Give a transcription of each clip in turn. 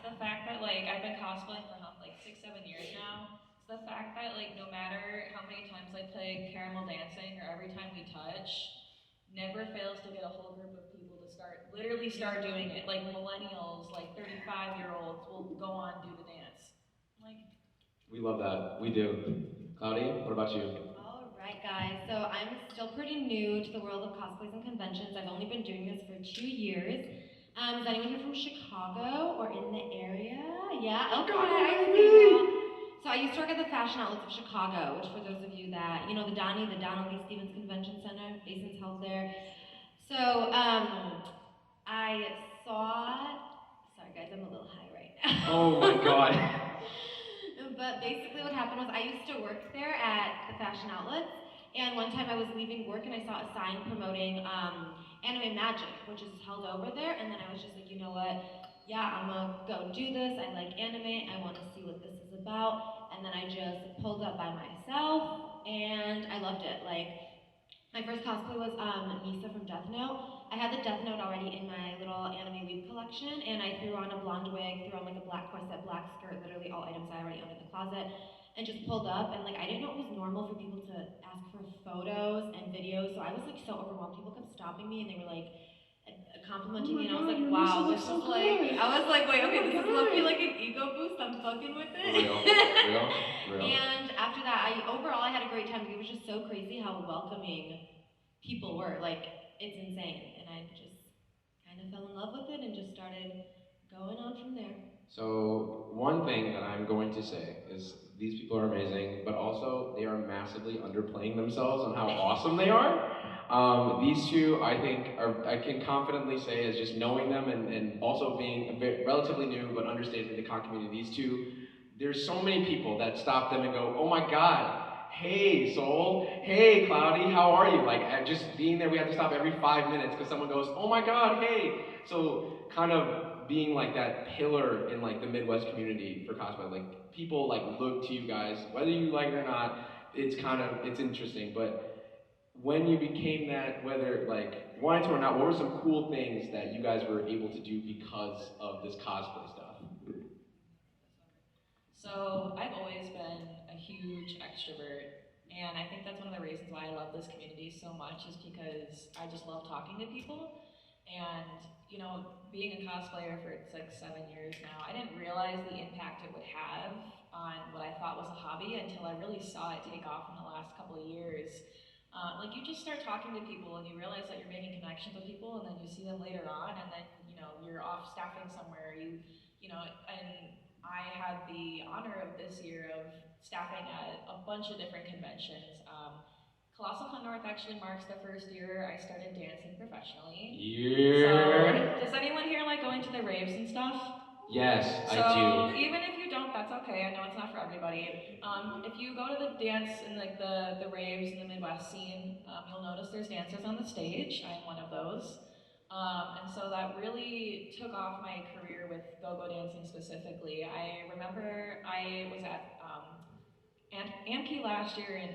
the fact that like I've been cosplaying for like 6, 7 years now. It's the fact that like no matter how many times I play caramel dancing or every time we touch, never fails to get a whole group of people to literally start doing it. Like millennials, like 35-year-olds will go on and do the dance. Like, We love that. We do. Cloudy, what about you? All right, guys. So I'm still pretty new to the world of cosplays and conventions. I've only been doing this for 2 years. Is anyone here from Chicago or in the area? Yeah. Okay. I see you. So I used to work at the Fashion Outlets of Chicago, which for those of you that the Donnie, the Donald Lee Stevens Convention Center, Mason's held there. So I saw. Sorry, guys, I'm a little high right now. Oh my god. But basically, what happened was I used to work there at the Fashion Outlets, and one time I was leaving work and I saw a sign promoting Anime Magic, which is held over there, and then I was just like, you know what? Yeah, I'm gonna go do this. I like anime. I want to see what this is about. And then I just pulled up by myself, and I loved it. Like my first cosplay was Misa from Death Note. I had the Death Note already in my little anime weave collection, and I threw on a blonde wig, threw on like a black corset, black skirt, literally all items I already owned in the closet, and just pulled up. And like I didn't know it was normal for people to ask for photos and videos, so I was like so overwhelmed. People kept stopping me, and they were like complimenting me, and I was like, wow, this is like. I was like, wait, okay, this is looking like an ego boost. I'm fucking with it. Real, real, real. And after that, I had a great time. It was just so crazy how welcoming people were. Like it's insane, and I just kind of fell in love with it and just started going on from there. So one thing that I'm going to say is these people are amazing, but also they are massively underplaying themselves on how awesome they are. These two, I think, I can confidently say, as just knowing them and also being a bit relatively new but understanding the con community, these two, there's so many people that stop them and go, oh my god, hey Soul, hey Cloudy, how are you? Like just being there, we have to stop every 5 minutes because someone goes, oh my god, hey. So kind of being like that pillar in like the Midwest community for cosplay, like people like look to you guys, whether you like it or not. It's interesting, but when you became that, whether like wanted to or not, what were some cool things that you guys were able to do because of this cosplay stuff? so I've always been a huge extrovert, and I think that's one of the reasons why I love this community so much is because I just love talking to people. And being a cosplayer for it's like 7 years now, I didn't realize the impact it would have on what I thought was a hobby until I really saw it take off in the last couple of years. Like you just start talking to people and you realize that you're making connections with people, and then you see them later on, and then you're off staffing somewhere. And I had the honor of this year of staffing at a bunch of different conventions. Colossal Con North actually marks the first year I started dancing professionally. Yeah. So, does anyone here like going to the raves and stuff? Yes, So I even if you don't, that's okay. I know it's not for everybody. If you go to the dance and like the raves in the Midwest scene, you'll notice there's dancers on the stage. I'm one of those. And so that really took off my career with go-go dancing specifically. I remember I was at and Amkey last year and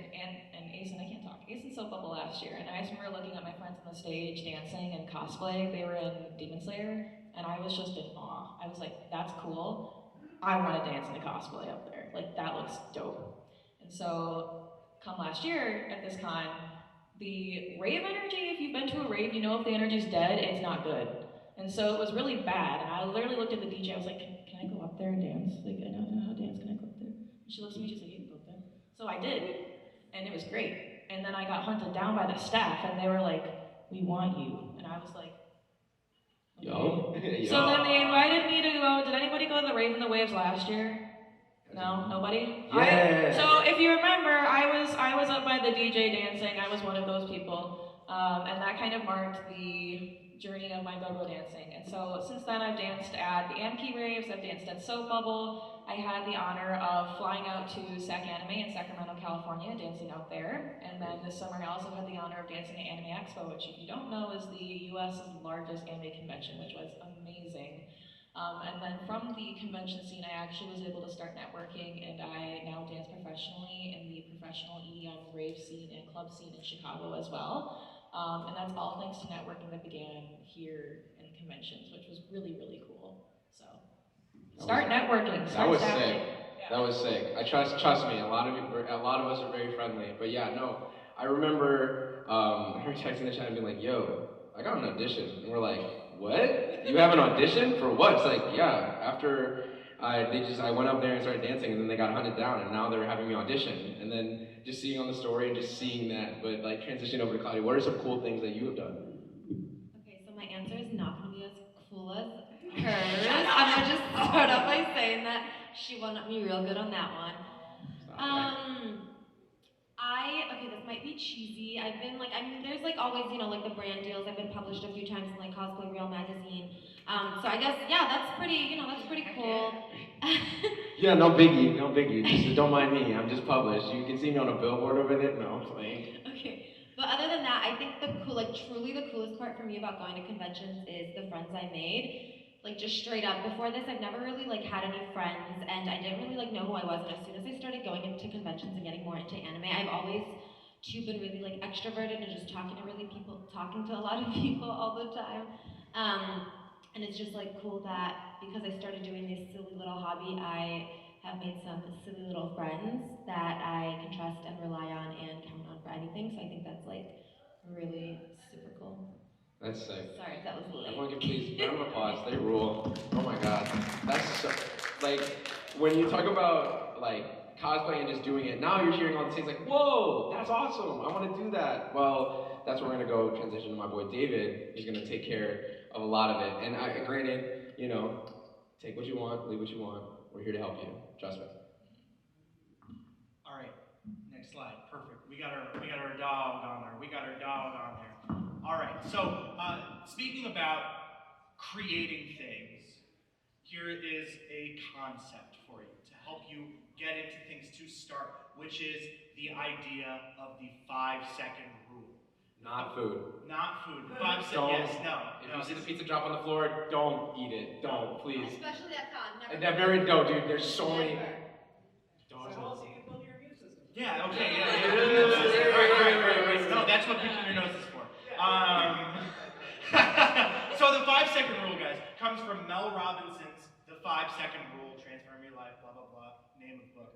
Asen, I can't talk, Asen Soap Bubble last year, and I just remember looking at my friends on the stage dancing and cosplay. They were in Demon Slayer, and I was just in awe. I was like, that's cool. I want to dance in a cosplay up there. Like, that looks dope. And so, come last year at this con, the rave energy, if you've been to a rave, you know if the energy's dead, it's not good. And so it was really bad, and I literally looked at the DJ, I was like, can I go up there and dance? Like, I know how to dance, can I go up there? And she looks at me, she's like, you can go up there. So I did, and it was great. And then I got hunted down by the staff, and they were like, we want you. And I was like, okay. Yo. Yo. So then they invited me to go. Did anybody go to the Rave and the Waves last year? No, nobody. Yeah. So if you remember, I was up by the DJ dancing. I was one of those people, and that kind of marked the journey of my go-go dancing. And so since then, I've danced at the Amkey Raves. I've danced at Soap Bubble. I had the honor of flying out to SAC Anime in Sacramento, California, dancing out there. And then this summer, I also had the honor of dancing at Anime Expo, which, if you don't know, is the U.S.'s largest anime convention, which was amazing. And then from the convention scene, I actually was able to start networking, and I now dance professionally in the professional EDM rave scene and club scene in Chicago as well. And that's all thanks to networking that began here in conventions, which was really, really cool. So, Start networking. That Start was establishing. sick. That was sick. Trust me. A lot of us are very friendly. But yeah, no. I remember her texting the chat and being like, "Yo, I got an audition," and we're like, "What? You have an audition for what?" It's like, yeah. After I went up there and started dancing, and then they got hunted down, and now they're having me audition, and then just seeing on the story and just seeing that. But like transitioning over to Claudia, what are some cool things that you have done? Okay, so my answer is not going to be as cool as hers. I'm going to just start off by saying that she won me real good on that one. Okay, this might be cheesy. There's like always, like the brand deals. I've been published a few times in like Cosplay Real magazine. So I guess, yeah, that's pretty cool. Yeah, no biggie, no biggie. Just don't mind me. I'm just published. You can see me on a billboard over there. No, I'm playing. Okay. But other than that, I think truly the coolest part for me about going to conventions is the friends I made. Like just straight up, before this, I've never really like had any friends, and I didn't really like know who I was. And as soon as I started going into conventions and getting more into anime, I've always too been really like extroverted and just talking to a lot of people all the time. And it's just like cool that because I started doing this silly little hobby, I have made some silly little friends that I can trust and rely on and count on for anything. So I think that's like really super cool. That's sick. Sorry if that was late. Everyone can please round of applause. They rule. Oh my god. That's so like when you talk about like cosplay and just doing it, now you're hearing all these things like, whoa, that's awesome. I want to do that. Well, that's where we're gonna go transition to my boy David, who's gonna take care of a lot of it. And granted, take what you want, leave what you want. We're here to help you. Trust me. All right, next slide. Perfect. We got our dog on there. We got our dog on there. All right. So speaking about creating things, here is a concept for you to help you get into things to start, which is the idea of the 5-second rule. Not food. Not food. 5 seconds. Yes. No. If you see the pizza drop on the floor, don't eat it. Don't, please. Especially at con. Dude. There's so many. Dogs don't see it. Yeah, okay, yeah. Right. No, that's what picking your nose is for. So the 5-second rule, guys, comes from Mel Robinson's The 5-Second Rule, Transform Your Life, blah, blah, blah, name of the book.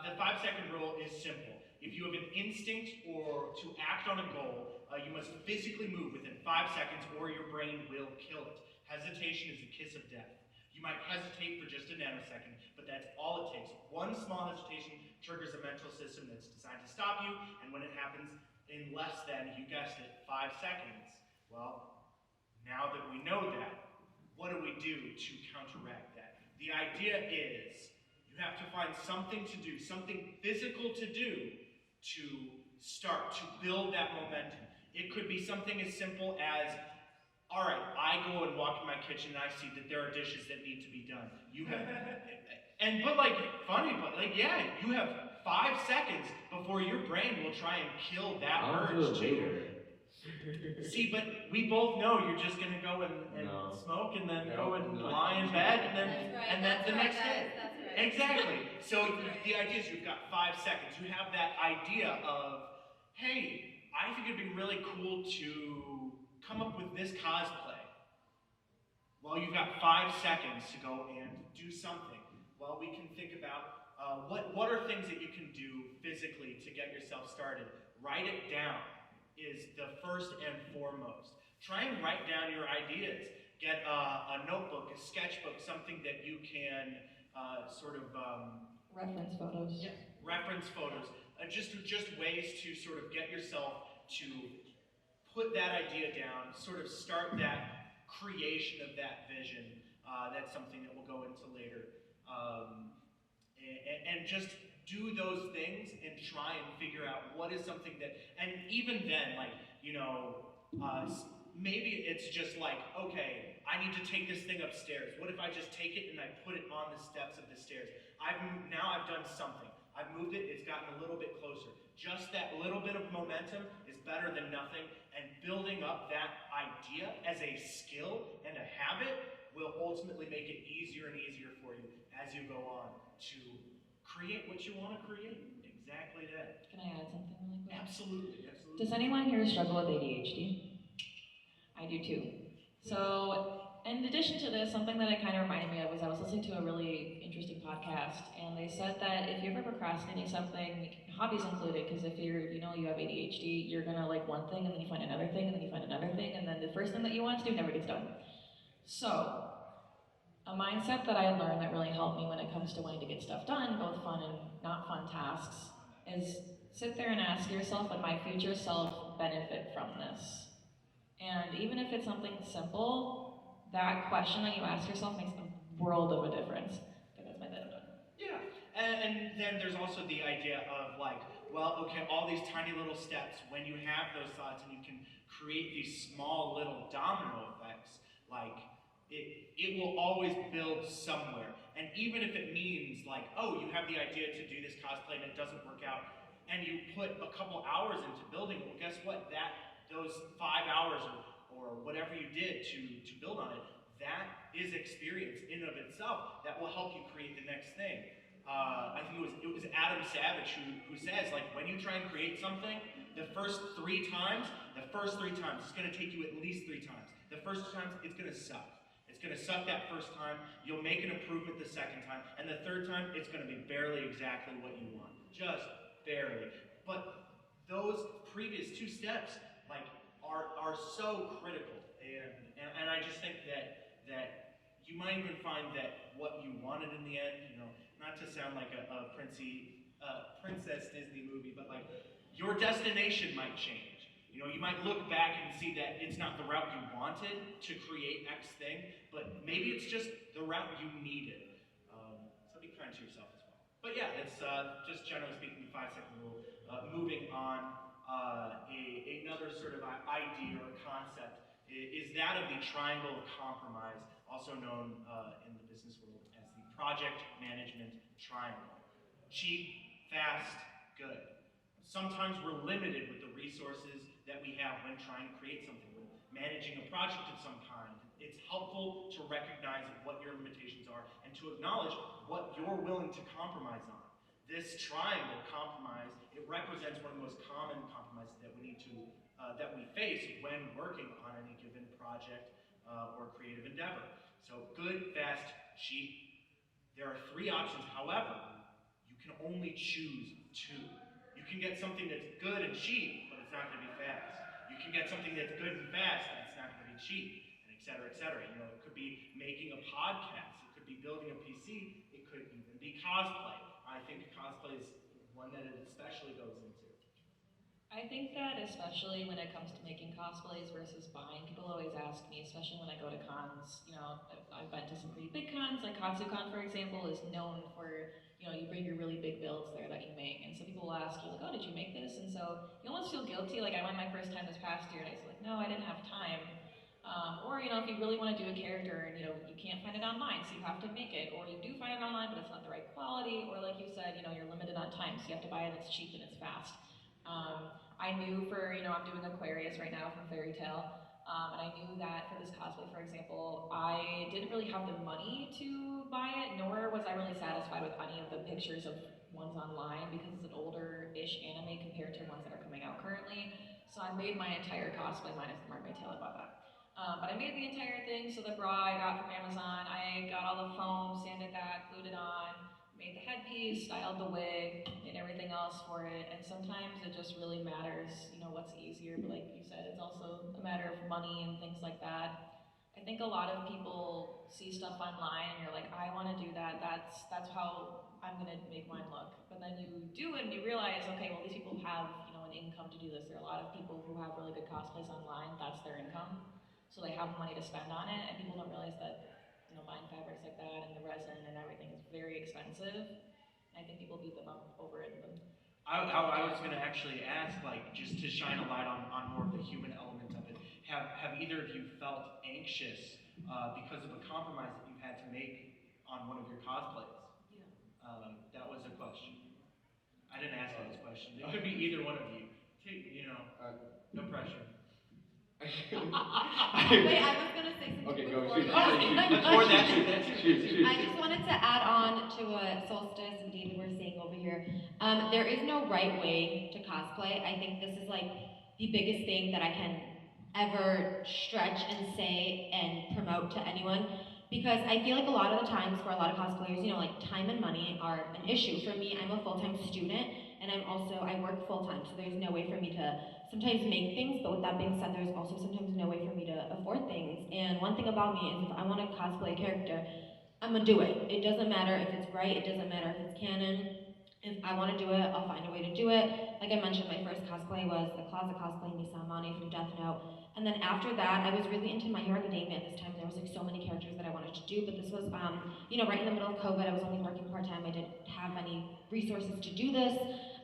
The 5-second rule is simple. If you have an instinct or to act on a goal, you must physically move within 5 seconds or your brain will kill it. Hesitation is the kiss of death. You might hesitate for just a nanosecond, but that's all it takes. One small hesitation triggers a mental system that's designed to stop you, and when it happens in less than, you guessed it, 5 seconds, well, now that we know that, what do we do to counteract that? The idea is you have to find something to do, something physical to do to start, to build that momentum. It could be something as simple as, all right, I go and walk in my kitchen and I see that there are dishes that need to be done. You have, yeah, you have 5 seconds before your brain will try and kill that urge to. See, but we both know you're just gonna go and smoke and then go and lie in bed and then the next day. That's right. Exactly. So the idea is you've got 5 seconds. You have that idea of, hey, I think it'd be really cool to come up with this cosplay. Well, you've got 5 seconds to go and do something. Well, we can think about what are things that you can do physically to get yourself started. Write it down is the first and foremost. Try and write down your ideas. Get a notebook, a sketchbook, something that you can Reference photos. Yeah, reference photos. Just ways to sort of get yourself to put that idea down, sort of start that creation of that vision. That's something that we'll go into later. And just do those things and try and figure out what is something that, and even then, maybe it's just like, okay, I need to take this thing upstairs. What if I just take it and I put it on the steps of the stairs? Now I've done something. I've moved it, it's gotten a little bit closer. Just that little bit of momentum is better than nothing, and building up that idea as a skill and a habit will ultimately make it easier and easier for you as you go on to create what you want to create. Exactly that. Can I add something really quick? Absolutely. Does anyone here struggle with ADHD? I do too. So in addition to this, something that it kind of reminded me of was I was listening to a really interesting podcast, and they said that if you're ever procrastinating something, hobbies included, because if you have ADHD, you're gonna like one thing, and then you find another thing, and then you find another thing, and then the first thing that you want to do never gets done. So, a mindset that I learned that really helped me when it comes to wanting to get stuff done, both fun and not fun tasks, is sit there and ask yourself, would my future self benefit from this? And even if it's something simple, that question that you ask yourself makes a world of a difference. Okay, that's my bit. I'm done. Yeah, and then there's also the idea of like, well, okay, all these tiny little steps, when you have those thoughts and you can create these small little domino effects, like, it will always build somewhere. And even if it means like, oh, you have the idea to do this cosplay and it doesn't work out, and you put a couple hours into building it, well, guess what? Those 5 hours or whatever you did to build on it, that is experience in and of itself that will help you create the next thing. I think it was Adam Savage who says, like, when you try and create something, the first three times, it's going to take you at least 3 times. The first time, it's going to suck. It's going to suck that first time, you'll make an improvement the second time, and the third time, it's going to be barely exactly what you want. Just barely. But those previous 2 steps, like, are so critical. And I just think that you might even find that what you wanted in the end, not to sound like a princess Disney movie, but like, your destination might change. You might look back and see that it's not the route you wanted to create X thing, but maybe it's just the route you needed. So be kind to yourself as well. But yeah, it's just generally speaking the 5-second rule. Moving on, another sort of idea or concept is that of the triangle of compromise, also known in the business world as the project management triangle. Cheap, fast, good. Sometimes we're limited with the resources that we have when trying to create something, when managing a project of some kind. It's helpful to recognize what your limitations are and to acknowledge what you're willing to compromise on. This triangle compromise, it represents one of the most common compromises that we face when working on any given project or creative endeavor. So good, fast, cheap. There are 3 options. However, you can only choose 2. You can get something that's good and cheap, but it's not going to be fast. You can get something that's good and fast, and it's not going to be cheap, and et cetera, et cetera. It could be making a podcast. It could be building a PC. It could even be cosplay. I think cosplay is one that it especially goes into. I think that especially when it comes to making cosplays versus buying, people always ask me, especially when I go to cons, I've been to some pretty big cons, like Colossal Con, for example, is known for, you bring your really big builds there that you make, and so people will ask you, like, oh, did you make this? And so you almost feel guilty, like I went my first time this past year, and I was like, no, I didn't have time. Or, if you really want to do a character and, you can't find it online, so you have to make it, or you do find it online, but it's not the right quality, or like you said, you're limited on time, so you have to buy it that's cheap and it's fast. I knew I'm doing Aquarius right now from Fairy Tale, and I knew that for this cosplay, for example, I didn't really have the money to buy it, nor was I really satisfied with any of the pictures of ones online because it's an older-ish anime compared to ones that are coming out currently. So I made my entire cosplay minus the mermaid tail. I bought that. But I made the entire thing, so the bra I got from Amazon, I got all the foam, sanded that, glued it on, made the headpiece, styled the wig, did everything else for it, and sometimes it just really matters, what's easier, but like you said, it's also a matter of money and things like that. I think a lot of people see stuff online and you're like, I want to do that, that's how I'm going to make mine look. But then you do it and you realize, okay, well, these people have, an income to do this. There are a lot of people who have really good cosplays online, that's their income. So they have money to spend on it, and people don't realize that buying fabrics like that and the resin and everything is very expensive. I think people beat them up over it. I was going to actually ask, like, just to shine a light on more of the human element of it. Have either of you felt anxious because of a compromise that you had to make on one of your cosplays? Yeah. That was a question. I didn't ask those questions. It could be either one of you. No pressure. Wait, I was going to say something before you asked me that question. I just wanted to add on to what Solstice and David were saying over here. There is no right way to cosplay. I think this is like the biggest thing that I can ever stretch and say and promote. promote to anyone because I feel like a lot of the times for a lot of cosplayers, you know, like time and money are an issue. For me, I'm a full-time student and I work full-time, so there's no way for me to sometimes make things, but with that being said, there's also sometimes no way for me to afford things. And one thing about me is if I want to cosplay a character, I'm gonna do it. It doesn't matter if it's right, it doesn't matter if it's canon. If I want to do it, I'll find a way to do it. Like I mentioned, my first cosplay was the closet cosplay Misa Amane from Death Note. And then after that, I was really into My Hero Academia at this time. There was like so many characters that I wanted to do, but this was, you know, right in the middle of COVID. I was only working part-time. I didn't have any resources to do this.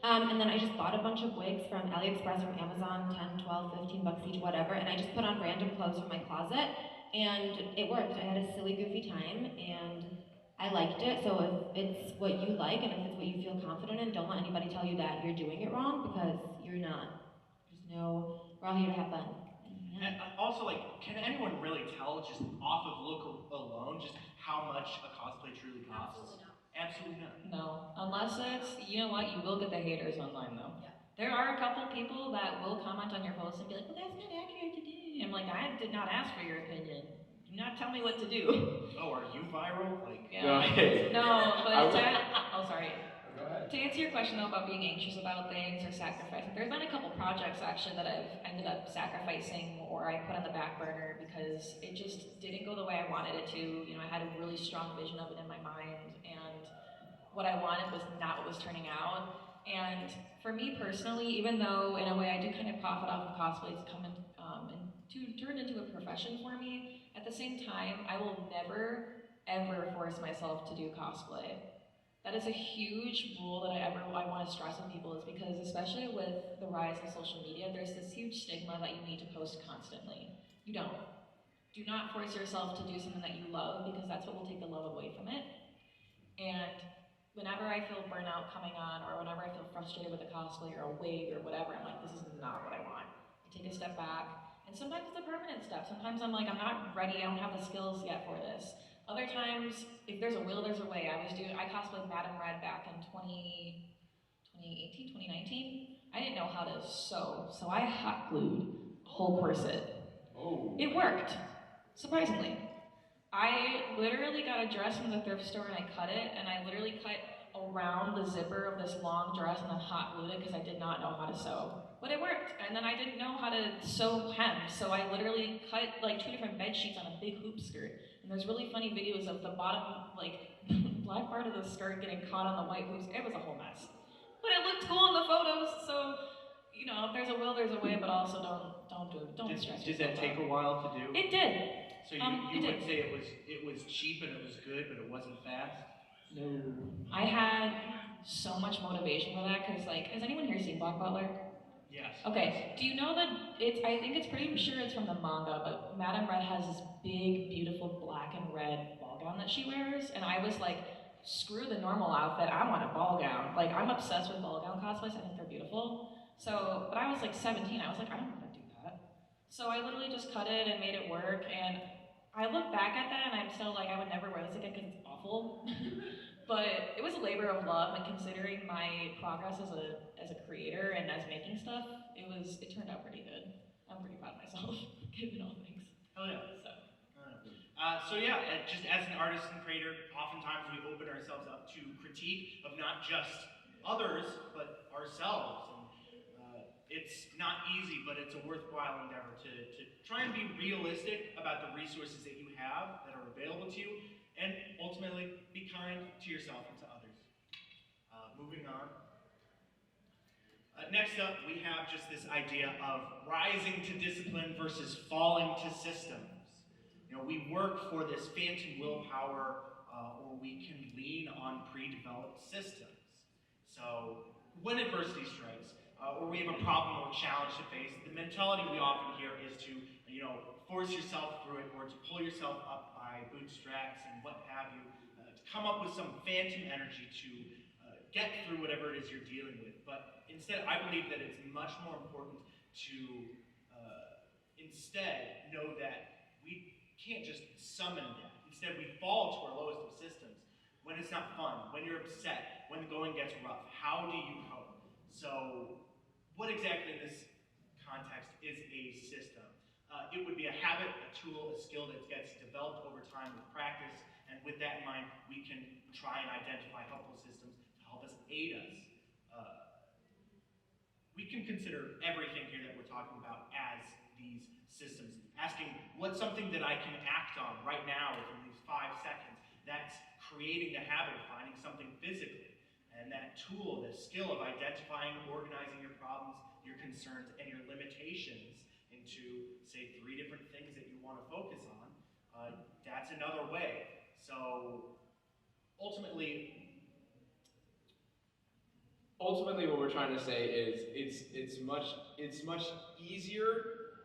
And then I just bought a bunch of wigs from AliExpress, from Amazon, 10, 12, 15 bucks each, whatever. And I just put on random clothes from my closet and it worked. I had a silly, goofy time and I liked it, so if it's what you like and if it's what you feel confident in, don't let anybody tell you that you're doing it wrong because you're not. We're all here to have fun. And also, like, can anyone really tell just off of look alone just how much a cosplay truly costs? Absolutely not. No, unless it's, you know what, you will get the haters online though. Yeah. There are a couple people that will comment on your post and be like, well, that's not accurate to do. I'm like, I did not ask for your opinion. Do not tell me what to do. Oh, are you viral? Like, Yeah. hey. No, but I would- oh, sorry. Go ahead. To answer your question though about being anxious about things or sacrificing, there's been a couple projects actually that I've ended up sacrificing or I put on the back burner because it just didn't go the way I wanted it to. You know, I had a really strong vision of it in my mind and what I wanted was not what was turning out. And for me personally, even though in a way I do kind of profit off of cosplay to come in, and to turn into a profession for me, at the same time, I will never, ever force myself to do cosplay. That is a huge rule that I want to stress with people is because especially with the rise of social media, there's this huge stigma that you need to post constantly. You don't. Do not force yourself to do something that you love because that's what will take the love away from it. And whenever I feel burnout coming on or whenever I feel frustrated with a cosplay or a wig or whatever, I'm like, this is not what I want. I take a step back. And sometimes it's a permanent step. Sometimes I'm like, I'm not ready, I don't have the skills yet for this. Other times, if there's a will, there's a way. I cosplayed Madame Red back in 2018, 2019. I didn't know how to sew, so I hot glued a whole corset. Oh. It worked, surprisingly. I literally got a dress from the thrift store and I cut it, and I literally cut around the zipper of this long dress and then hot glued it because I did not know how to sew. But it worked, and then I didn't know how to sew hem, so I literally cut like 2 different bed sheets on a big hoop skirt. And there's really funny videos of the bottom, like, black part of the skirt getting caught on the white hoops. It was a whole mess. But it looked cool in the photos, so, you know, if there's a will, there's a way, but also don't stress Did yourself that take out. a while to do? It did. So it you did. would say it was cheap and it was good, but it wasn't fast? No. I had so much motivation for that, because, like, has anyone here seen Black Butler? Yes. Okay, do you know that I think it's pretty sure it's from the manga, but Madame Red has this big, beautiful black and red ball gown that she wears, and I was like, screw the normal outfit, I want a ball gown. Like, I'm obsessed with ball gown cosplays, I think they're beautiful. So, but I was like 17, I was like, I don't know how to do that. So I literally just cut it and made it work, and I look back at that and I'm still like, I would never wear this again because it's awful. But it was a labor of love, and considering my progress as a creator and as making stuff, it turned out pretty good. I'm pretty proud of myself, given all things. Hell yeah. So Just as an artist and creator, oftentimes we open ourselves up to critique of not just others, but ourselves. And it's not easy, but it's a worthwhile endeavor to try and be realistic about the resources that you have that are available to you, and ultimately be kind to yourself and to others. Moving on. Next up, we have just this idea of rising to discipline versus falling to systems. You know, we work for this phantom willpower, or we can lean on pre-developed systems. So, when adversity strikes, or we have a problem or challenge to face, the mentality we often hear is to, force yourself through it, or to pull yourself up by bootstraps and what have you, to come up with some phantom energy to get through whatever it is you're dealing with. But instead, I believe that it's much more important to instead know that we can't just summon that. Instead, we fall to our lowest of systems. When it's not fun, when you're upset, when the going gets rough, how do you cope? So, what exactly in this context is a system? It would be a habit, a tool, a skill that gets developed over time with practice, and with that in mind, we can try and identify helpful systems to help us aid us. We can consider everything here that we're talking about as these systems. Asking, what's something that I can act on right now within these 5 seconds? That's creating the habit of finding something physically. And that tool, the skill of identifying, organizing your problems, your concerns, and your limitations into, say, 3 different things that you want to focus on, that's another way. So, ultimately, what we're trying to say is it's much easier.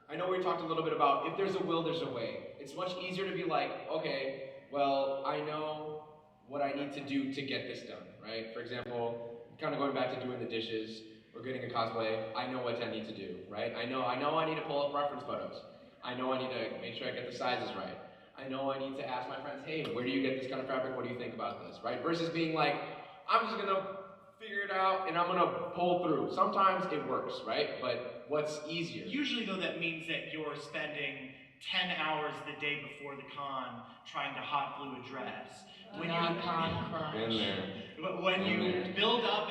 I know we talked a little bit about if there's a will, there's a way. It's much easier to be like, okay, well, I know what I need to do to get this done, right? For example, kind of going back to doing the dishes or getting a cosplay, I know what I need to do, right? I know I need to pull up reference photos. I know I need to make sure I get the sizes right. I know I need to ask my friends, hey, where do you get this kind of fabric? What do you think about this, right? Versus being like, I'm just gonna figure it out and I'm gonna pull through. Sometimes it works, right? But what's easier? Usually, though, that means that you're spending 10 hours the day before the con trying to hot glue a dress. When you build up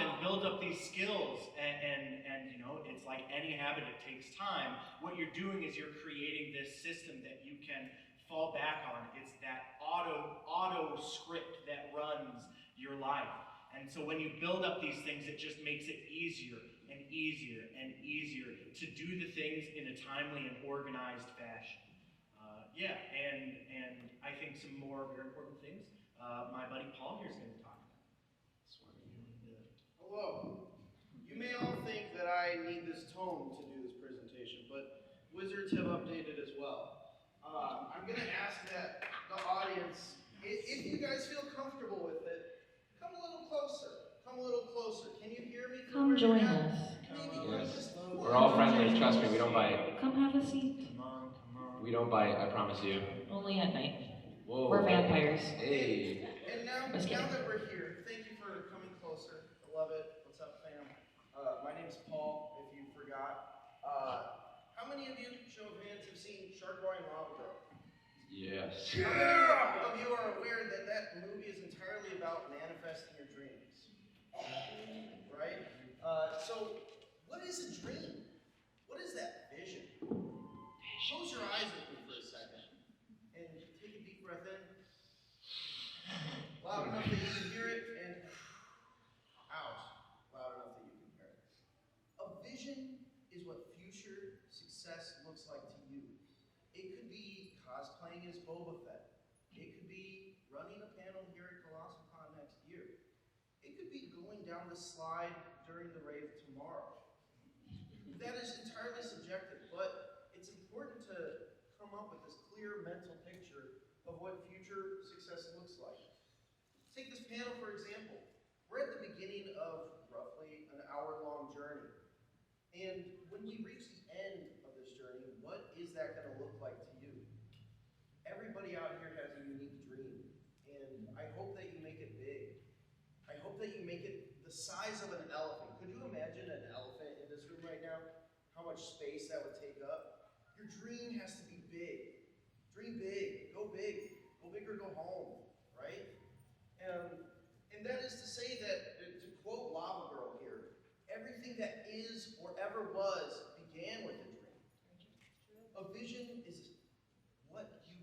these skills, and you know, it's like any habit, it takes time. What you're doing is you're creating this system that you can fall back on. It's that auto script that runs your life. And so when you build up these things, it just makes it easier and easier and easier to do the things in a timely and organized fashion. And I think some more very important things my buddy Paul here is going to talk about. Hello. You may all think that I need this tone to do this presentation, but wizards have updated as well. I'm going to ask that the audience, if you guys feel comfortable with it, come a little closer. Come a little closer. Can you hear me? Come join us. Yes. We're all friendly, trust me, we don't bite. Come have a seat. We don't bite, I promise you. Only at night. Whoa. We're vampires. Hey. And now that we're here, thank you for coming closer. I love it. What's up, fam? My name's Paul, if you forgot. How many of you, show of hands, have seen Shark Boy and Lava Girl? Yes. How many of you are aware that that movie is entirely about manifesting your dreams? Right? So, what is a dream? What is that vision? Close your eyes with me for a second. And take a deep breath in. Loud enough that you can hear it, and out. Loud enough that you can hear it. A vision is what future success looks like to you. It could be cosplaying as Boba Fett. It could be running a panel here at Colossal Con next year. It could be going down the slide during the rave tomorrow. That is entirely subjective, but it's important to come up with this clear mental picture of what future success looks like. Take this panel, for example. We're at the beginning of roughly an hour-long journey. And when we reach the end of this journey, what is that going to look like to you? Everybody out here has a unique dream, and I hope that you make it big. I hope that you make it the size of an elephant. Could you imagine an elephant in this room right now? How much space that would take up? Your dream has to be big. Dream big. Go big. Go big or go home, right? And that is to say that, to quote Lava Girl here, everything that is or ever was began with a dream. A vision is what you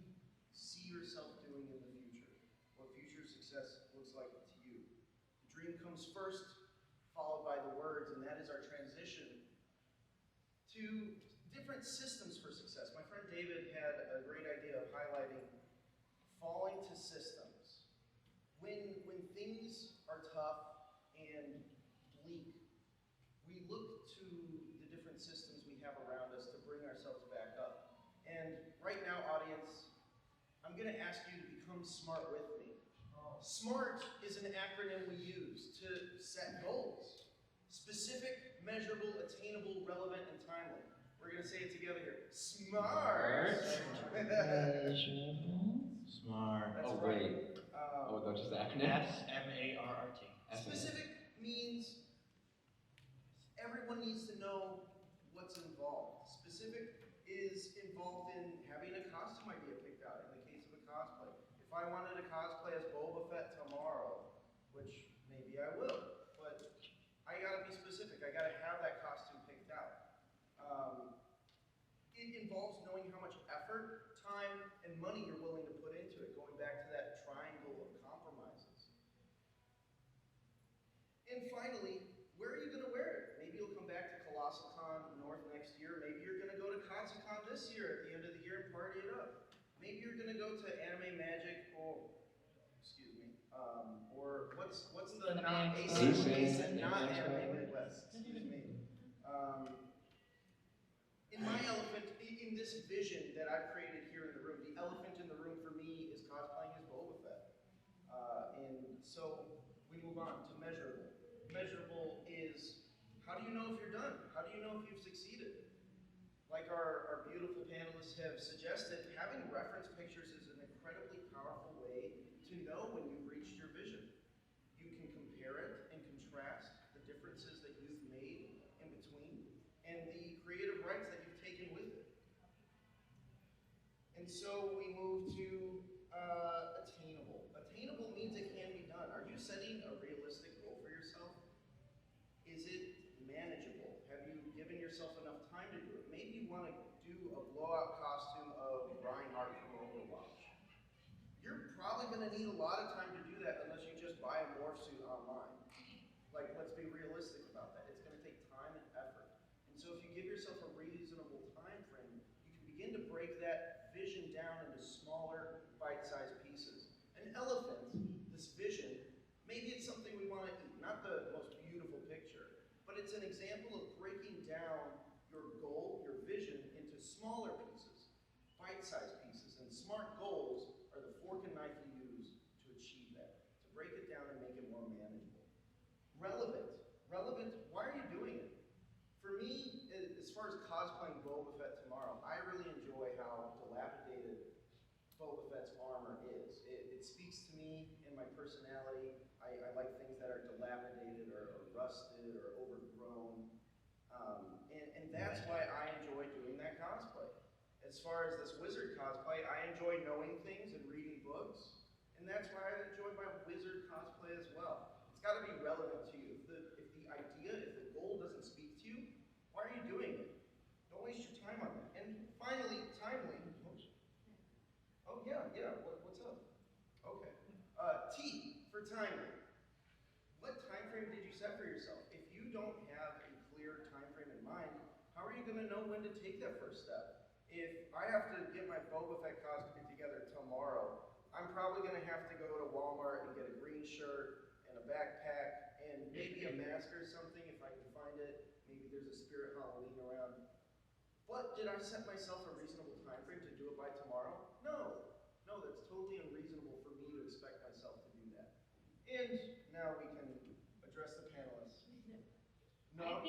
see yourself doing in the future, what future success looks like to you. The dream comes first, followed by the words, and that is our transition to different systems for success. My friend David had a great idea of highlighting falling to systems. When things are tough and bleak, we look to the different systems we have around us to bring ourselves back up. And right now, audience, I'm going to ask you to become smart with me. SMART is an acronym we use to set goals. Specific, measurable, attainable, relevant, and timely. We're going to say it together here. SMART. Smart. That's oh, right. wait. That's just the acronym? SMART. Specific means everyone needs to know what's involved. Specific is involved involved in having a costume idea picked out in the case of a cosplay. If I wanted to cosplay as Boba Fett tomorrow, which maybe I will, but I gotta be specific. I gotta have that costume picked out. It involves knowing how much effort, time, and money you're willing to put into it, going back to that triangle of compromises. And finally, where are you going to wear it? Maybe you'll come back to Colossal Con North next year. Maybe you're going to go to Con this year at the end of the year and party it up. Maybe you're going to go to Anime Magic or, excuse me, or what's the not ASIN, not Anime Midwest, excuse me. In my elephant, in this vision that I've created here in the room, the elephant in the room for me is cosplaying as Boba Fett. And so we move on to measurable. Measurable is, how do you know if you're done? How do you know if you've succeeded? Like our beautiful panelists have suggested, having reference pictures is an incredibly powerful way to know when you've reached your vision. You can compare it and contrast the differences that you've made in between and the creative rights that you've taken with it. And so we move to attainable. Attainable means it can be done. Are you setting a realistic goal for yourself? Is it manageable? Have you given yourself enough time to do it? Maybe you want to do a blowout costume of Reinhardt from Overwatch. You're probably going to need a lot of time to do that unless you just buy a morph suit online. Like, let's be realistic about that. It's going to take time and effort. And so if you give yourself a reasonable time frame, you can begin to break that vision down into smaller, bite-sized pieces. An elephant, this vision, maybe it's something we want to eat, not the most beautiful picture, but it's an example of breaking down your goal, your vision, into smaller pieces, bite-sized pieces. And SMART goals are the fork and knife you use to achieve that, to break it down and make it more manageable. Relevant. Relevant, why are you doing it? For me, as far as cosplaying Boba Fett tomorrow, I really enjoy how dilapidated Boba Fett's armor is. It speaks to me and my personality. I like things that are dilapidated or rusted or overgrown. And that's why I enjoy doing that cosplay. As far as this wizard cosplay, I enjoy knowing things and reading books. And that's why I enjoy my wizard cosplay as well. It's got to be relevant to you. If the idea, if the goal doesn't speak to you, why are you doing it? Don't waste your time on that. And finally, timely. Oh yeah, what's up? Okay. T for timely. What time frame did you set for yourself? If you don't have a clear time frame in mind, how are you going to know when to take that first step? If I have to get my Boba Fett costume together tomorrow, I'm probably going to have to go to Walmart and get a green shirt and a backpack and maybe a mask or something if I can find it. Maybe there's a Spirit Halloween around. But did I set myself a reasonable time frame to do it by tomorrow? No, that's totally unreasonable for me to expect myself to do that. And now we can address the panelists. No?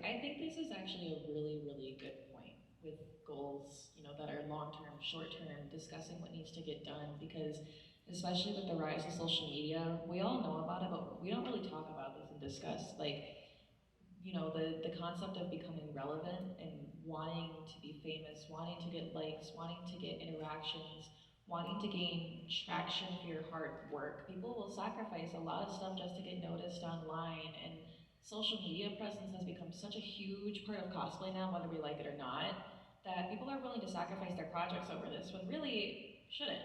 I think this is actually a really, really good point with goals, that are long-term, short-term, discussing what needs to get done, because especially with the rise of social media, we all know about it, but we don't really talk about this and discuss, the concept of becoming relevant and wanting to be famous, wanting to get likes, wanting to get interactions, wanting to gain traction for your hard work. People will sacrifice a lot of stuff just to get noticed online, and social media presence has become such a huge part of cosplay now, whether we like it or not, that people are willing to sacrifice their projects over this when really shouldn't.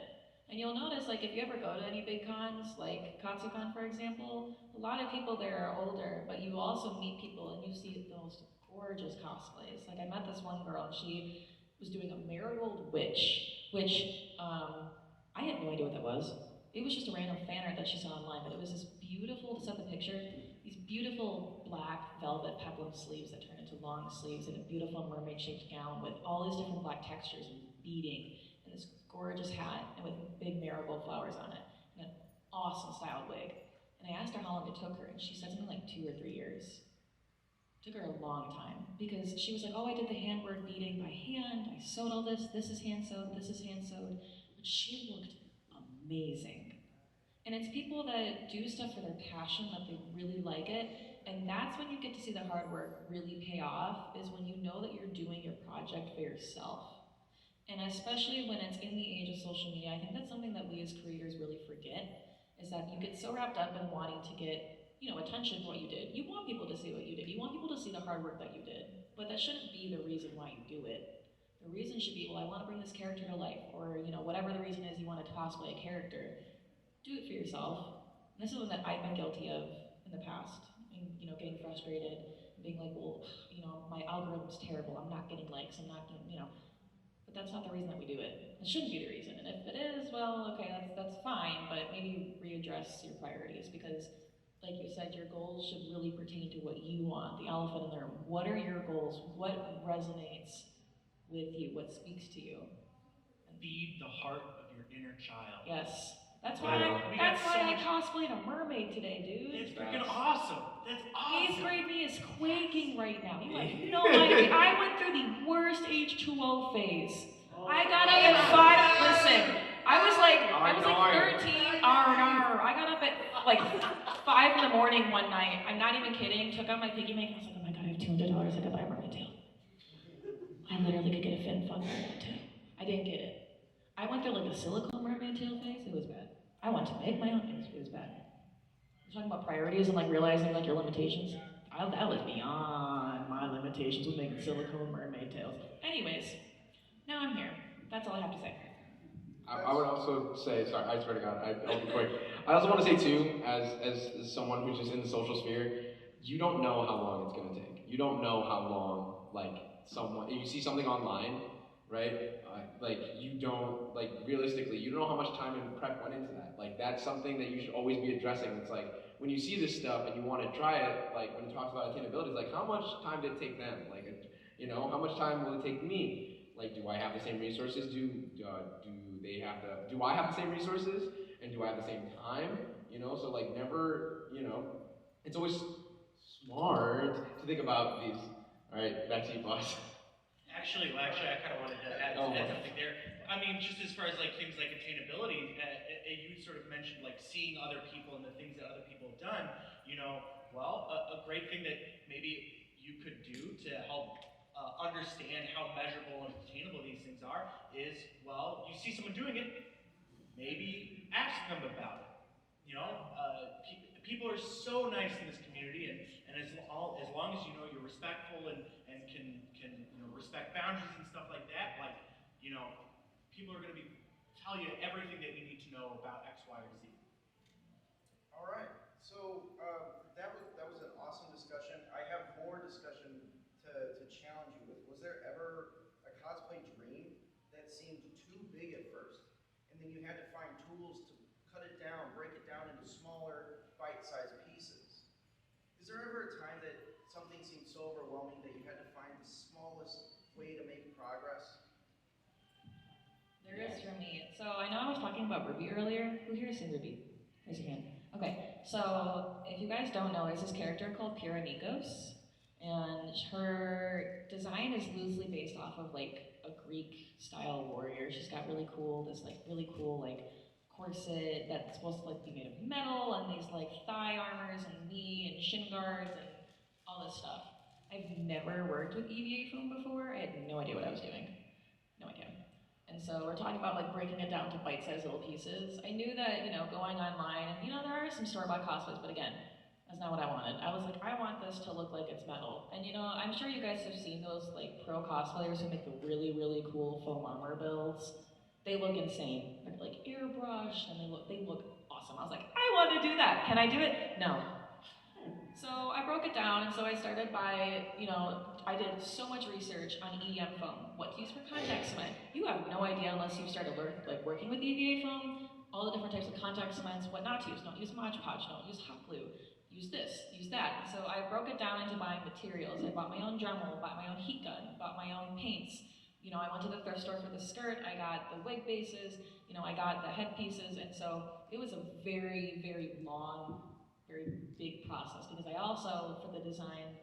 And you'll notice, if you ever go to any big cons, like Con, for example, a lot of people there are older, but you also meet people and you see the most gorgeous cosplays. I met this one girl and she was doing a marigold witch, which I had no idea what that was. It was just a random fan art that she saw online, but it was this beautiful, to set the picture, these beautiful black velvet peplum sleeves that turn into long sleeves and a beautiful mermaid-shaped gown with all these different black textures and beading, and this gorgeous hat and with big marigold flowers on it, and an awesome styled wig. And I asked her how long it took her, and she said something like 2 or 3 years. It took her a long time, because she was like, oh, I did the handwork beading by hand, I sewed all this is hand sewed, this is hand sewed, but she looked amazing. And it's people that do stuff for their passion, that they really like it, And that's when you get to see the hard work really pay off, is when you know that you're doing your project for yourself. And especially when it's in the age of social media, I think that's something that we as creators really forget, is that you get so wrapped up in wanting to get, attention for what you did. You want people to see what you did. You want people to see the hard work that you did. But that shouldn't be the reason why you do it. The reason should be, well, I want to bring this character to life, or, whatever the reason is you want to cosplay a character. Do it for yourself. And this is one that I've been guilty of in the past, and, getting frustrated, and being like, well, my algorithm's terrible. I'm not getting likes. I'm not getting. But that's not the reason that we do it. It shouldn't be the reason. And if it is, well, okay, that's fine. But maybe readdress your priorities, because, like you said, your goals should really pertain to what you want. The elephant in the room. What are your goals? What resonates with you? What speaks to you? Feed the heart of your inner child. Yes. That's I why know. I cosplayed a mermaid today, dude. It's freaking awesome. That's awesome. 8th grade me is quaking right now. You have no idea. I went through the worst H2O phase. I got up at 5. Listen, I was like 13. I got up at like 5 in the morning one night. I'm not even kidding. Took out my piggy bank. I was like, oh my god, I have $200. I could buy a mermaid tail. I literally could get a fin fun mermaid tail. I didn't get it. I went through like the silicone mermaid tail phase. It was bad. I wanted to make my own. It was bad. We're talking about priorities and like realizing like your limitations. That was beyond my limitations with making silicone mermaid tails. Anyways, now I'm here. That's all I have to say. I would also say, sorry, I swear to God, I'll be quick. I also want to say too, as someone who's just in the social sphere, you don't know how long it's gonna take. You don't know how long, like, if you see something online, right? You don't, realistically, you don't know how much time and prep went into that. Like, that's something that you should always be addressing. It's like, when you see this stuff and you want to try it, like, when it talks about attainability, it's like, how much time did it take them? Like, how much time will it take me? Like, do I have the same resources? Do I have the same resources? And do I have the same time? So, like, never, it's always smart to think about these. All right, back to you, boss. Actually, I kind of wanted to add something there. I mean, just as far as like things like attainability, you sort of mentioned like seeing other people and the things that other people have done. A great thing that maybe you could do to help understand how measurable and attainable these things are is, well, you see someone doing it, maybe ask them about it. People are so nice in this community, and as long as you're respectful and can respect boundaries and stuff like that, people are going to tell you everything that you need to know about X, Y, or Z. All right. So that was an awesome discussion. I have more discussion to challenge you with. Was there ever a cosplay dream that seemed too big at first, and then you had to find tools to cut it down, break it down into smaller, bite-sized pieces? Is there ever a time that something seemed so overwhelming that you had to find the smallest way to make progress? There is for me. So I know I was talking about Ruby earlier. Who here has seen Ruby? Raise your hand. Okay, so if you guys don't know, there's this character called Pyranikos, and her design is loosely based off of like a Greek style warrior. She's got really cool corset that's supposed to be made of metal, and these thigh armors and knee and shin guards and all this stuff. I've never worked with EVA foam before. I had no idea what I was doing. No idea. And so we're talking about breaking it down to bite-sized little pieces. I knew that, going online, and there are some store-bought cosplays, but again, that's not what I wanted. I was like, I want this to look like it's metal. And I'm sure you guys have seen those pro cosplayers who make the really, really cool foam armor builds. They look insane. They're airbrushed, and they look awesome. I was like, I want to do that. Can I do it? No. So I broke it down, and so I started by, I did so much research on EM foam, what to use for contact cement. You have no idea unless you've started working with EVA foam, all the different types of contact cements, what not to use. Don't use Mod Podge, don't use hot glue. Use this, use that. And so I broke it down into buying materials. I bought my own Dremel, bought my own heat gun, bought my own paints. I went to the thrift store for the skirt, I got the wig bases, I got the headpieces, and so it was a very, very long, very big process, because I also, for the design,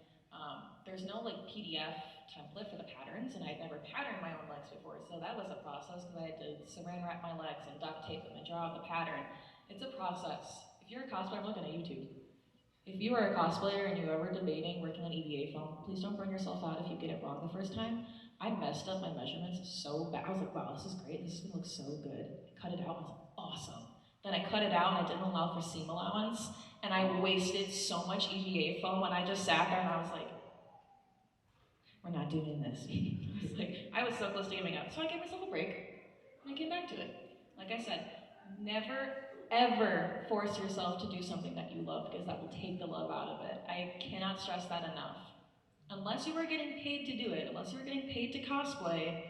there's no PDF template for the patterns, and I'd never patterned my own legs before, so that was a process, because I had to saran wrap my legs and duct tape them and draw out the pattern. It's a process. If you're a cosplayer, look at YouTube. If you are a cosplayer and you're ever debating working on EVA foam, please don't burn yourself out if you get it wrong the first time. I messed up my measurements so bad. I was like, wow, this is great. This is gonna look so good. I cut it out. I was like, awesome. Then I cut it out and I didn't allow for seam allowance, and I wasted so much EVA foam. And I just sat there and I was like, we're not doing this. I was so close to giving up. So I gave myself a break and I came back to it. Like I said, never ever force yourself to do something that you love because that will take the love out of it. I cannot stress that enough. Unless you are getting paid to do it, unless you're getting paid to cosplay,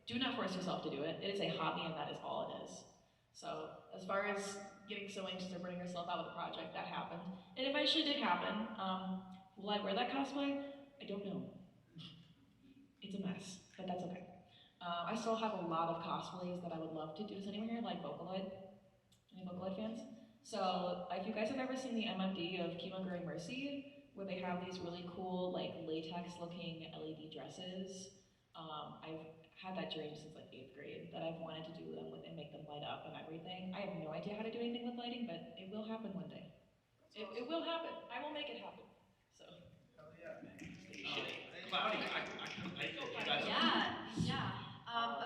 do not force yourself to do it. It is a hobby and that is all it is. So as far as getting so anxious or burning yourself out with a project, that happened. It eventually did happen. Will I wear that cosplay? I don't know. It's a mess, but that's okay. I still have a lot of cosplays that I would love to do. Does anyone here like Vocaloid? Any Vocaloid fans? So if you guys have ever seen the MMD of Kimagure Mercy, where they have these really cool like latex-looking LED dresses, I've had that dream since like 8th grade that I've wanted to do them with and make them light up and everything. I have no idea how to do anything with lighting, but it will happen one day. It will happen. I will make it happen. So. Hell yeah. Cloudy, you guys.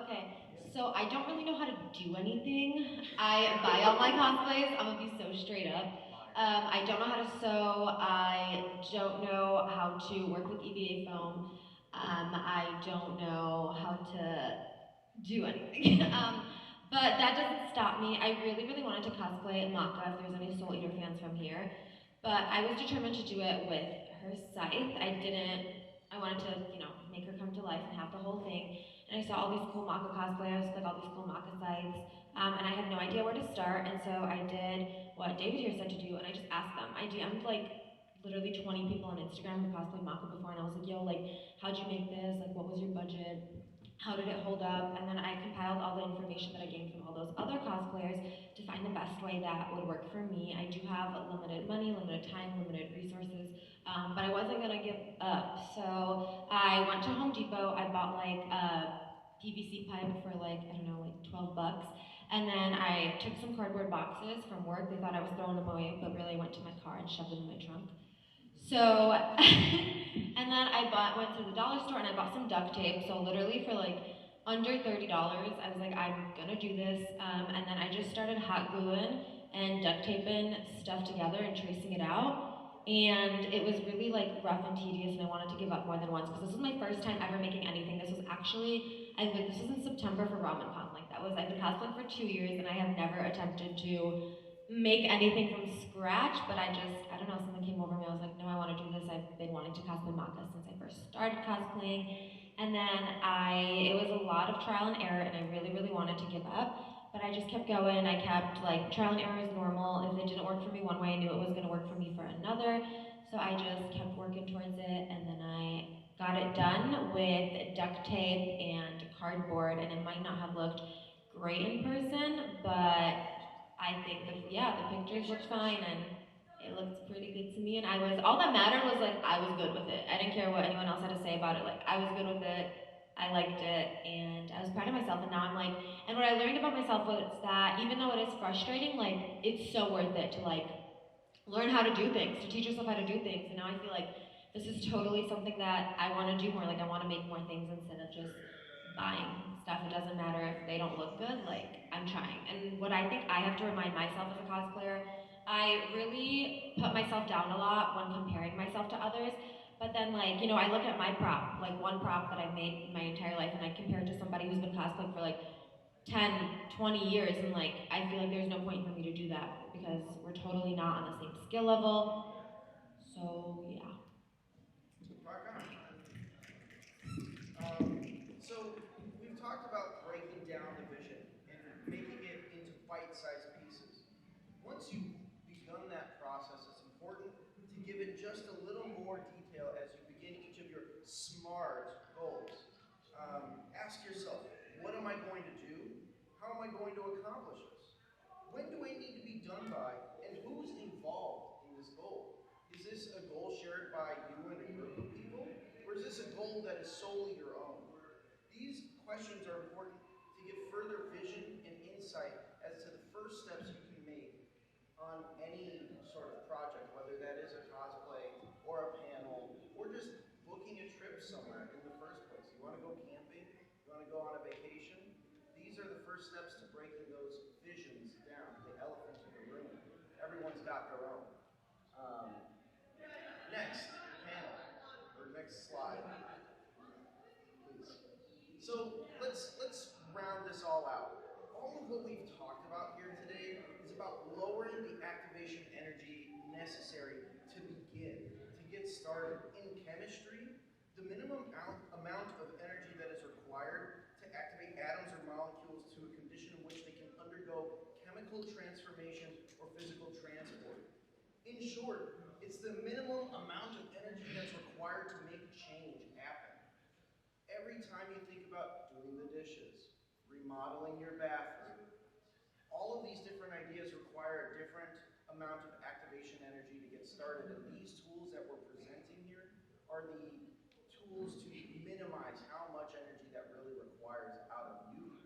Okay. So I don't really know how to do anything. I buy all my cosplays. I'm gonna be so straight up. I don't know how to sew. I don't know how to work with EVA foam. I don't know how to do anything. But that doesn't stop me. I really, really wanted to cosplay Maka, if there's any Soul Eater fans from here. But I was determined to do it with her scythe. I wanted to, make her come to life and have the whole thing. And I saw all these cool Maka cosplayers, like all these cool Maka scythes. And I had no idea where to start. And so I did what David here said to do, and I just asked them. I DM'd like literally 20 people on Instagram who cosplayed Maka before, and I was like, yo, like, how'd you make this? Like, what was your budget? How did it hold up? And then I compiled all the information that I gained from all those other cosplayers to find the best way that would work for me. I do have limited money, limited time, limited resources, but I wasn't gonna give up. So I went to Home Depot, I bought like a PVC pipe for like, I don't know, like 12 bucks. And then I took some cardboard boxes from work. They thought I was throwing them away, but really I went to my car and shoved them in my trunk. So, and then went to the dollar store and I bought some duct tape. So literally for like under $30, I was like, I'm gonna do this. And then I just started hot gluing and duct taping stuff together and tracing it out. And it was really like rough and tedious, and I wanted to give up more than once because this was my first time ever making anything. This was actually, this was in September for Ramen Con. Like I've been cosplaying for 2 years and I have never attempted to make anything from scratch, but I don't know, something came over me. I was like, no, I want to do this. I've been wanting to cosplay manga since I first started cosplaying. And then it was a lot of trial and error, and I really, really wanted to give up. But I just kept going. I kept, like, trial and error is normal. If it didn't work for me one way, I knew it was going to work for me for another. So I just kept working towards it, and then I got it done with duct tape and cardboard, and it might not have looked great in person, but I think the pictures looked fine and it looked pretty good to me. And all that mattered was like, I was good with it. I didn't care what anyone else had to say about it. Like, I was good with it. I liked it and I was proud of myself. And now I'm like, and what I learned about myself was that even though it is frustrating, like, it's so worth it to like learn how to do things, to teach yourself how to do things. And now I feel like this is totally something that I want to do more. Like, I want to make more things instead of just buying stuff. It doesn't matter if they don't look good, like, I'm trying. And what I think I have to remind myself as a cosplayer, I really put myself down a lot when comparing myself to others. But then, like, I look at my prop, like one prop that I've made in my entire life, and I compare it to somebody who's been cosplaying for like 10, 20 years, and like, I feel like there's no point for me to do that because we're totally not on the same skill level. So, yeah. Rock on. So we've talked about breaking down the vision and making it into bite-sized pieces. Once you've begun that process, it's important to give it just a little more detail as you begin each of your SMART goals. Ask yourself, what am I going to do? How am I going to accomplish this? When do I need to be done by? And who's involved in this goal? Is this a goal shared by you and a group of people? Or is this a goal that is solely your own? These questions are important to give further vision and insight as to the first steps you can make on any sort of project, whether that is a cosplay got their own. Next panel, or next slide, please. So let's round this all out. All of what we've talked about here today is about lowering the activation energy necessary to begin, to get started. In chemistry, the minimum amount of energy that is required to activate atoms or molecules to a condition in which they can undergo chemical transformation or physical transport. In short, it's the minimum amount of energy that's required to make change happen. Every time you think about doing the dishes, remodeling your bathroom, all of these different ideas require a different amount of activation energy to get started. And these tools that we're presenting here are the tools to minimize how much energy that really requires out of you.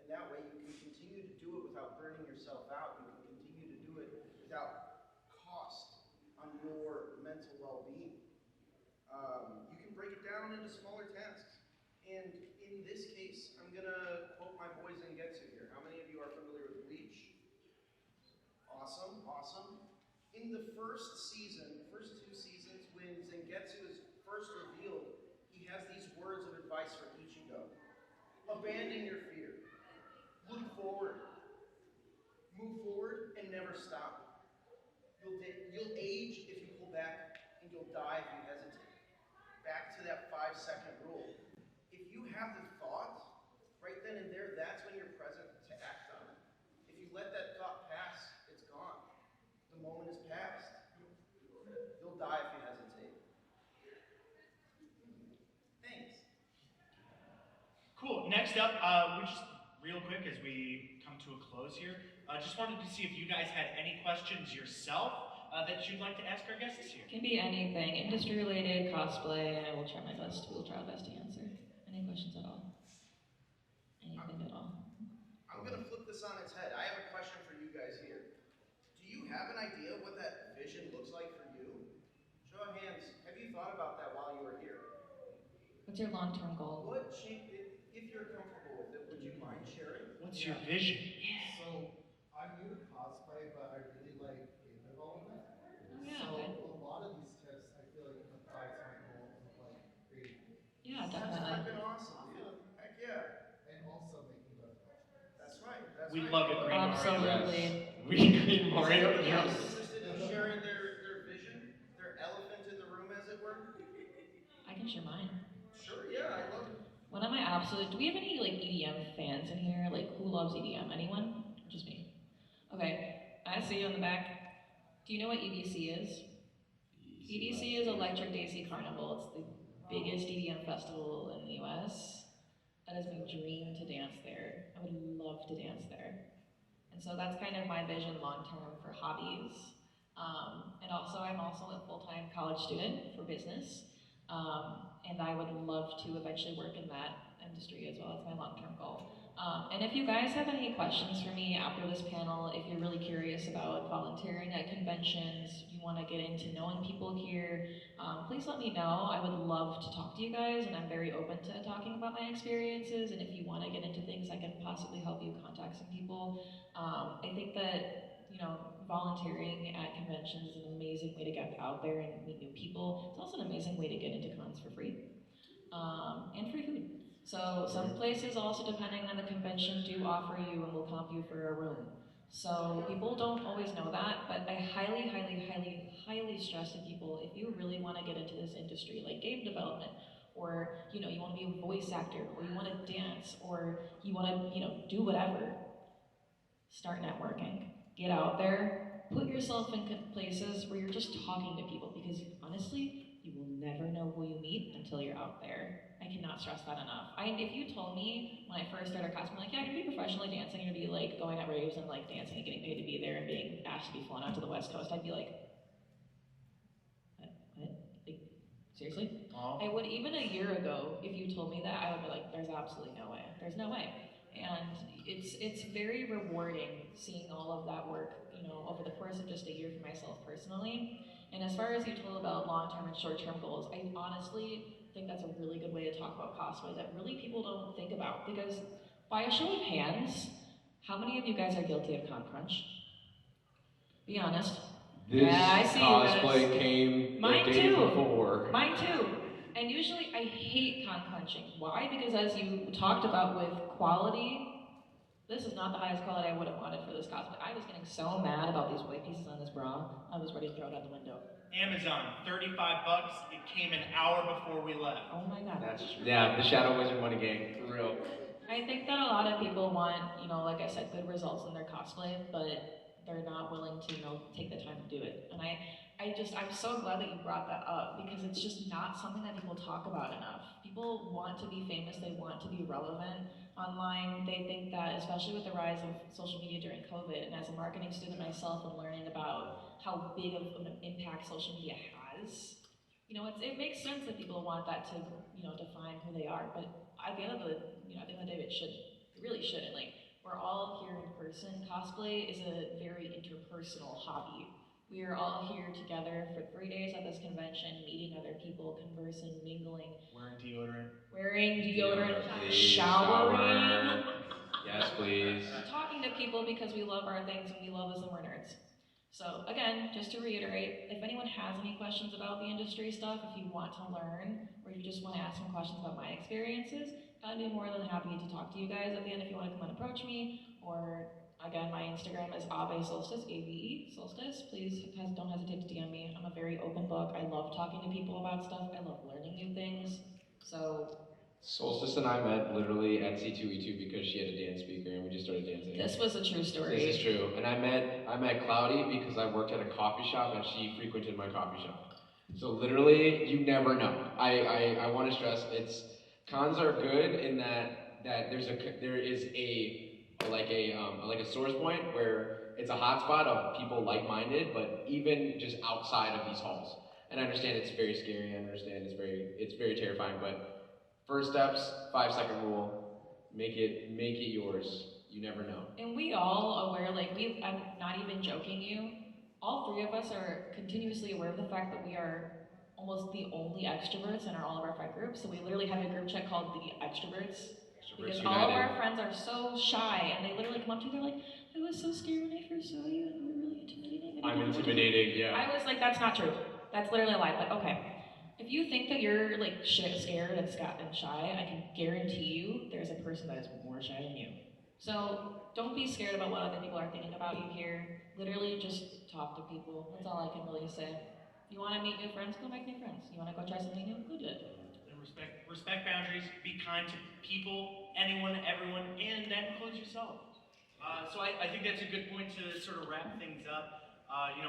And that way you can continue to do it without burning yourself out. You can continue to do it without cost on your mental well-being. You can break it down into smaller tasks. And in this case, I'm gonna quote my boy Zengetsu here. How many of you are familiar with Bleach? Awesome, awesome. In the first season, first 2 seasons, when Zengetsu is first revealed, he has these words of advice for Ichigo. Abandon your fear. Look forward. Move forward and never stop. You'll age if you pull back, and you'll die if you hesitate. Back to that 5-second rule. If you have the thought, right then and there, that's when you're present to act on it. If you let that thought pass, it's gone. The moment is past. You'll die if you hesitate. Thanks. Cool. Next up, we just real quick as we come to a close here, just wanted to see if you guys had any questions yourself that you'd like to ask our guests here. Can be anything, industry related, cosplay. I will try my best. We'll try our best to answer. Any questions at all? Anything at all? I'm gonna flip this on its head. I have a question for you guys here. Do you have an idea of what that vision looks like for you? Show of hands. Have you thought about that while you were here? What's your long-term goal? What change, if you're comfortable with it, would you mind sharing? What's your vision? So, I'm new to cosplay, but I really like game development. Yeah, So, okay. a lot of these tips, I feel like it applies to my goal of like creating games. Yeah, That's definitely. fucking awesome, dude. Heck yeah. And also making better questions. That's right. That's We right. love it, Green Mario. Absolutely. We Green Is Mario. anybody Yes. else interested in sharing their vision? Their elephant in the room, as it were? I can share mine. Sure, yeah, I love it. One of my absolute. Do we have any like EDM fans in here? Like, who loves EDM? Anyone? Or just me? Okay, I see you in the back. Do you know what EDC is? EDC is Electric Daisy Carnival. It's the biggest EDM festival in the US. That is my dream to dance there. I would love to dance there. And so that's kind of my vision long term for hobbies. And also, I'm also a full-time college student for business. And I would love to eventually work in that industry as well. That's my long-term goal. And if you guys have any questions for me after this panel, if you're really curious about volunteering at conventions, you want to get into knowing people here, please let me know. I would love to talk to you guys, and I'm very open to talking about my experiences. And if you want to get into things, I can possibly help you contact some people. I think that, you know, volunteering at conventions is an amazing way to get out there and meet new people. It's also an amazing way to get into cons for free, and free food. So some places also, depending on the convention, do offer you and will comp you for a room. So people don't always know that, but I highly, highly, highly, highly stress to people, if you really want to get into this industry, like game development, or you know, you want to be a voice actor, or you want to dance, or you want to, you know, do whatever, start networking. Get out there, put yourself in places where you're just talking to people, because honestly, you will never know who you meet until you're out there. I cannot stress that enough. If you told me when I first started cosplay, like, yeah, I'm gonna be professionally dancing, I'm gonna be like going at raves and like dancing and getting paid to be there and being asked to be flown out to the West Coast, I'd be like, what? Like, seriously? Oh. I would, even a year ago, if you told me that, I would be like, there's absolutely no way. There's no way. And it's very rewarding seeing all of that work, you know, over the course of just a year for myself personally. And as far as you told about long-term and short-term goals, I honestly think that's a really good way to talk about cosplay that really people don't think about. Because by a show of hands, how many of you guys are guilty of con crunch? Be honest. This Yeah, I see you guys. cosplay came Mine the day too. before. Mine too. And usually I hate con clenching. Why? Because as you talked about with quality, this is not the highest quality I would have wanted for this cosplay. I was getting so mad about these white pieces on this bra, I was ready to throw it out the window. Amazon, $35. It came an hour before we left. Oh my god. That's true. Yeah, the Shadow Wizard money gang, for real. I think that a lot of people want, like I said, good results in their cosplay, but they're not willing to, take the time to do it. And I'm so glad that you brought that up because it's just not something that people talk about enough. People want to be famous, they want to be relevant online. They think that, especially with the rise of social media during COVID, and as a marketing student myself and learning about how big of an impact social media has, it makes sense that people want that to, define who they are. But at the end of the day, it shouldn't. It really shouldn't. Like, we're all here in person. Cosplay is a very interpersonal hobby. We are all here together for 3 days at this convention, meeting other people, conversing, mingling, Wearing deodorant. Please, showering. Yes, please. Talking to people because we love our things and we love us and we're nerds. So again, just to reiterate, if anyone has any questions about the industry stuff, if you want to learn, or you just want to ask some questions about my experiences, I'd be more than happy to talk to you guys at the end if you want to come and approach me, or again, my Instagram is Ave Solstice, AVE Solstice. Please don't hesitate to DM me. I'm a very open book. I love talking to people about stuff. I love learning new things. So Solstice and I met literally at C2E2 because she had a dance speaker and we just started dancing. this was a true story. This is true. And I met Cloudy because I worked at a coffee shop and she frequented my coffee shop. So literally, you never know. I want to stress cons are good in that there is a source point where it's a hotspot of people like-minded, but even just outside of these halls. And I understand it's very scary. I understand it's very terrifying. But first steps, 5-second rule, make it yours. You never know. And we all aware, I'm not even joking you, all three of us are continuously aware of the fact that we are almost the only extroverts in all of our friend groups. So we literally have a group chat called the Extroverts. Because United. all of our friends are so shy and they literally come up to you, they're like, I was so scared when I first saw you and you were really intimidating. I'm intimidating, yeah. I was like, that's not true. That's literally a lie, but okay. If you think that you're scared and shy, I can guarantee you there's a person that is more shy than you. So don't be scared about what other people are thinking about you here. Literally just talk to people. That's all I can really say. If you want to meet new friends, go make new friends. You want to go try something new, go do it. And respect boundaries, be kind to people, anyone, everyone, and that includes yourself. So I think that's a good point to sort of wrap things up.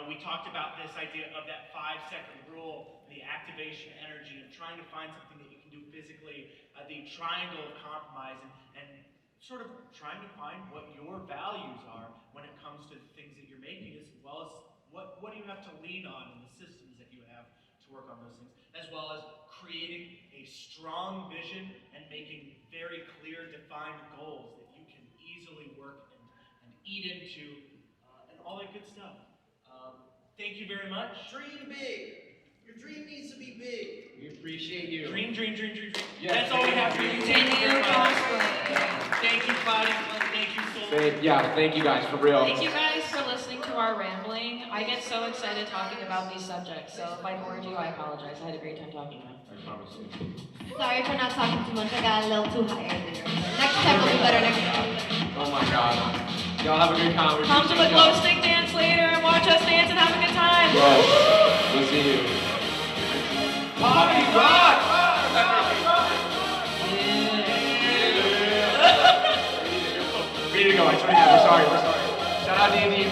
We talked about this idea of that 5-second rule, the activation energy of trying to find something that you can do physically, the triangle of compromise, and sort of trying to find what your values are when it comes to the things that you're making, as well as what do you have to lean on in the systems that you have to work on those things, as well as creating a strong vision and making very clear, defined goals that you can easily work and eat into, and all that good stuff. Thank you very much. Dream big. Your dream needs to be big. We appreciate you. Dream. Yeah. That's all we have for you. Thank you very much. Thank you, Cloudy. Thank you, Soul. Thank you guys, for real. Thank you guys for listening to our rambling. I get so excited talking about these subjects, so if I bored you, I apologize. I had a great time talking to you. I promise you. Sorry for not talking too much. I got a little too high earlier. Next time will be better. Oh my god. Y'all have a good time. Come to the glow stick dance later and watch us dance and have a good time. Yes. We'll see you. Bobby rock! We need to go. We're sorry. Shout out to Andy.